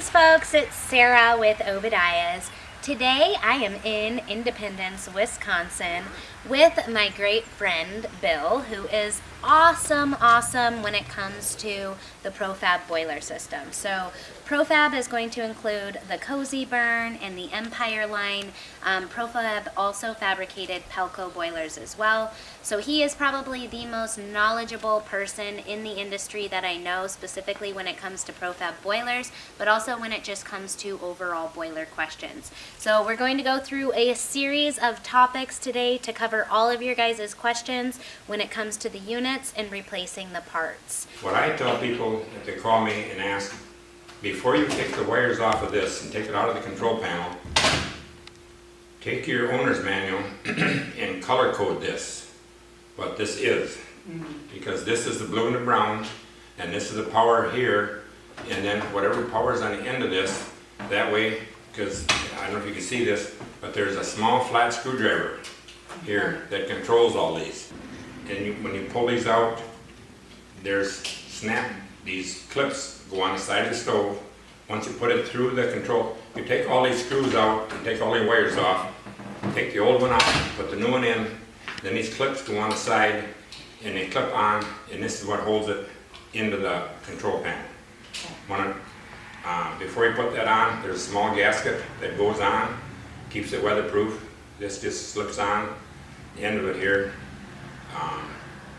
Greetings folks, it's Sarah with Obadiah's. Today I am in Independence, Wisconsin with my great friend Bill, who is awesome when it comes to the Profab boiler system. So Profab is going to include the Cozeburn and the Empyre line. Profab also fabricated Pelco boilers as well. So he is probably the most knowledgeable person in the industry that I know, specifically when it comes to Profab boilers, but also when it just comes to overall boiler questions. So we're going to go through a series of topics today to cover all of your guys' questions when it comes to the units and replacing the parts. What I tell people if they call me and ask, before you take the wires off of this and take it out of the control panel, take your owner's manual and color code this, what this is. Because this is the blue and the brown, and this is the power here, and then whatever power is on the end of this, that way, because I don't know if you can see this, but there's a small flat screwdriver here that controls all these. And when you pull these out, these clips go on the side of the stove. Once you put it through the control, you take all these screws out and take all the wires off, take the old one out, put the new one in, then these clips go on the side and they clip on, and this is what holds it into the control panel. Before you put that on, there's a small gasket that goes on, keeps it weatherproof. This just slips on the end of it here.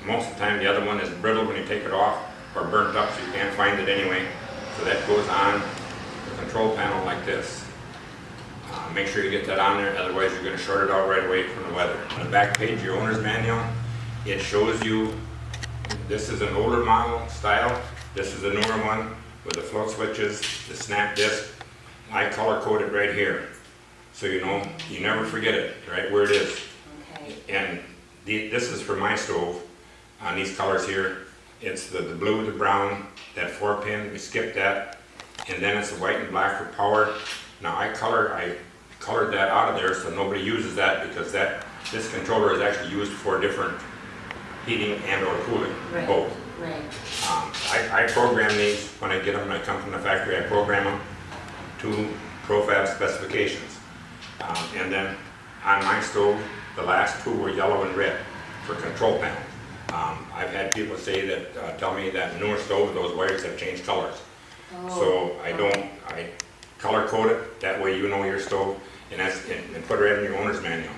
Most of the time the other one is brittle when you take it off, or burnt up so you can't find it anyway. So that goes on the control panel like this. Make sure you get that on there, otherwise you're going to short it out right away from the weather. On the back page, your owner's manual, it shows you, this is an older model style, this is a newer one with the float switches, the snap disc. I color code it right here, so you know, you never forget it, right where it is. Okay. And this is for my stove, on these colors here. It's the blue, the brown, that 4-pin, we skipped that, and then it's the white and black for power. Now I colored that out of there so nobody uses that, because this controller is actually used for different heating and or cooling, both. Right. I program these when I get them. I come from the factory, I program them to Profab specifications. And then on my stove, the last two were yellow and red for control panel. I've had people say that, tell me that newer stove, those wires have changed colors. So I color code it, that way you know your stove, and put it right in your owner's manual.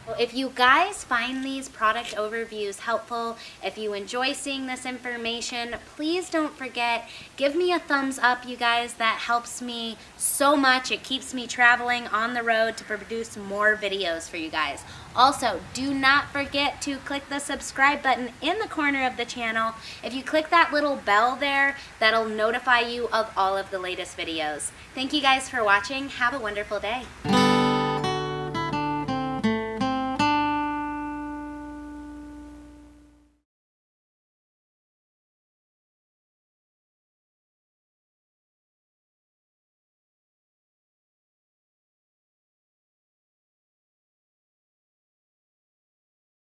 Well, if you guys find these product overviews helpful, if you enjoy seeing this information, please don't forget, give me a thumbs up, you guys. That helps me so much. It keeps me traveling on the road to produce more videos for you guys. Also, do not forget to click the subscribe button in the corner of the channel. If you click that little bell there, that'll notify you of all of the latest videos. Thank you guys for watching. Have a wonderful day.